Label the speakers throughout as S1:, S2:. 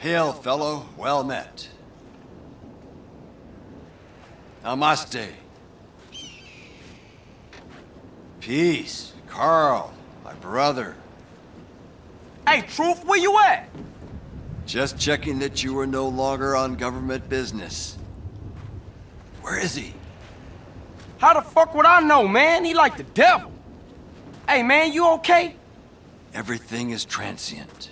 S1: Hail, fellow. Well met. Namaste. Peace. Carl, my brother.
S2: Hey, Truth, where you at?
S1: Just checking that you were no longer on government business. Where is he?
S2: How the fuck would I know, man? He like the devil. Hey, man, you okay?
S1: Everything is transient.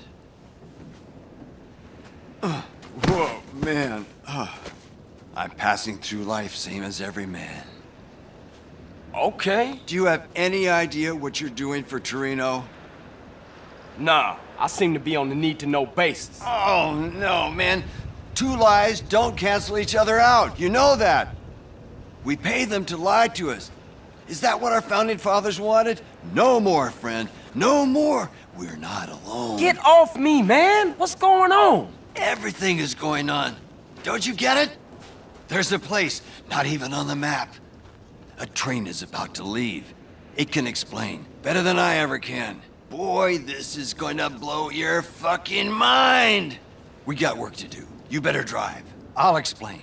S1: Whoa, man. I'm passing through life same as every man.
S2: Okay.
S1: Do you have any idea what you're doing for Torino?
S2: Nah, I seem to be on the need-to-know basis.
S1: Oh, no, man. Two lies don't cancel each other out. You know that. We pay them to lie to us. Is that what our founding fathers wanted? No more, friend. No more. We're not alone.
S2: Get off me, man. What's going on?
S1: Everything is going on. Don't you get it? There's a place, not even on the map. A train is about to leave. It can explain better than I ever can. Boy, this is going to blow your fucking mind. We got work to do. You better drive. I'll explain.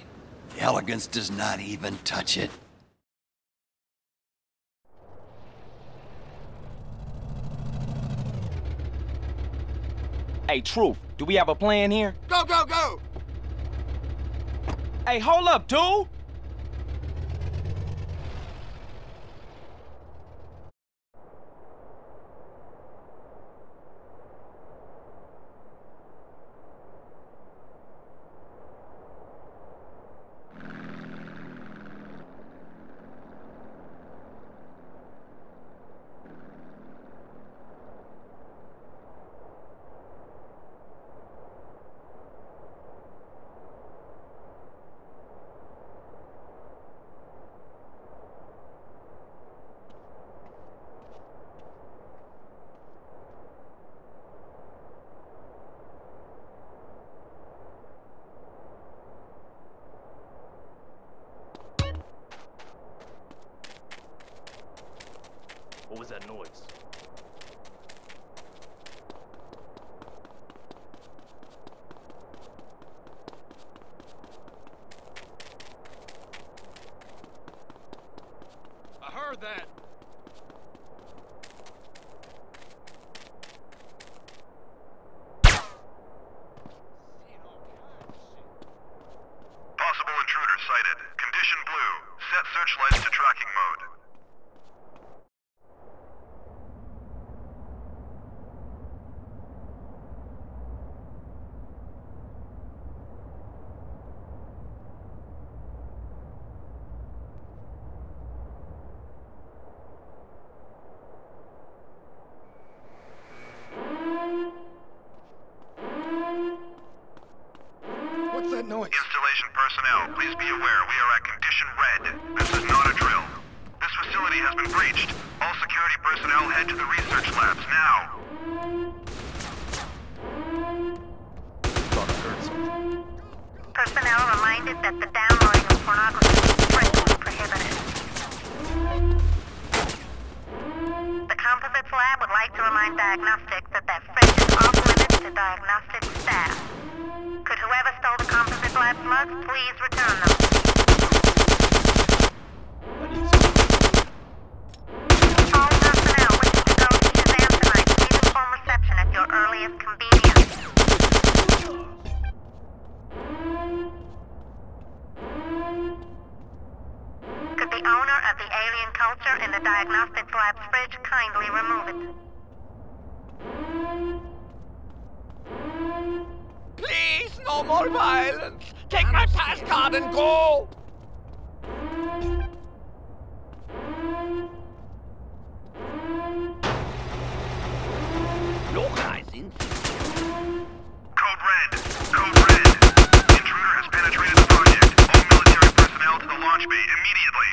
S1: Elegance does not even touch it.
S2: Hey, Truth, do we have a plan here?
S3: Go, go, go!
S2: Hey, hold up, dude!
S4: What was that noise?
S3: I heard that.
S5: Possible intruder sighted. Condition blue. Set searchlights to tracking mode.
S3: What's that noise?
S5: Installation personnel, please be aware we are at condition red. This is not a drill. This facility has been breached. All security personnel head to the research labs now.
S4: Thought I heard something.
S6: Personnel reminded that the downloading of pornography is strictly prohibited. The Composites Lab would like to remind diagnostics that fridge is off limits to diagnostic staff. Could whoever stole the Composites Lab slugs please return them? All personnel wishing to go to Shazam tonight, please inform reception at your earliest convenience. Could the owner of the alien culture in the Diagnostics Lab's fridge kindly remove it?
S3: Please, no more violence! Take my pass card and go! Laura is in.
S5: Code red. Code red. Intruder has penetrated the project. All military personnel to the launch bay immediately.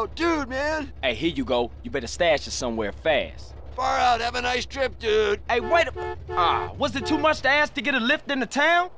S1: Yo, dude, man.
S2: Hey, here you go. You better stash it somewhere fast.
S1: Far out. Have a nice trip, dude.
S2: Hey, wait a... was it too much to ask to get a lift into town?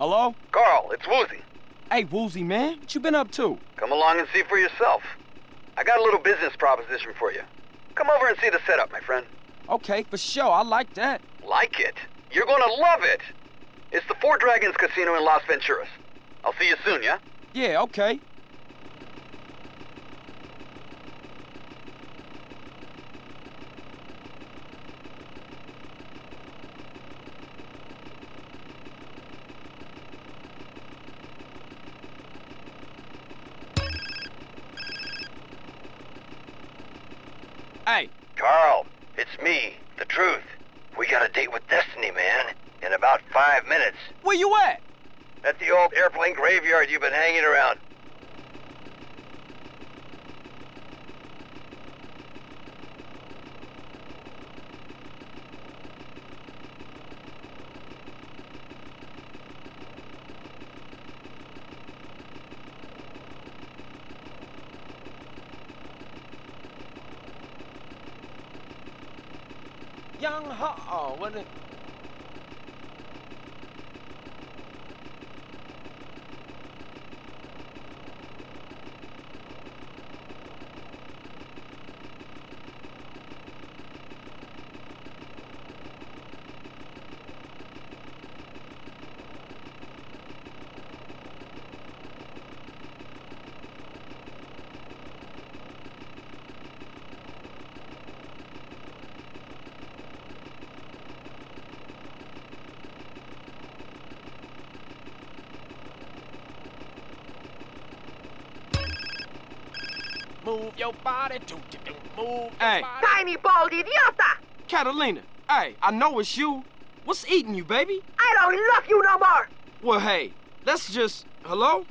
S2: Hello?
S7: Carl, it's Woozy.
S2: Hey, Woozy, man. What you been up to?
S7: Come along and see for yourself. I got a little business proposition for you. Come over and see the setup, my friend.
S2: Okay, for sure. I like that.
S7: Like it? You're gonna love it. It's the Four Dragons Casino in Las Venturas. I'll see you soon, yeah?
S2: Yeah, okay. Hey.
S7: Carl, it's me, the Truth. We got a date with Destiny, man, in about 5 minutes.
S2: Where you at?
S7: At the old airplane graveyard you've been hanging around.
S2: Young oh, what it? Move your body, move your body.
S6: Tiny bald idiota!
S2: Catalina, hey, I know it's you. What's eating you, baby?
S6: I don't love you no more!
S2: Well, hey, let's just... Hello?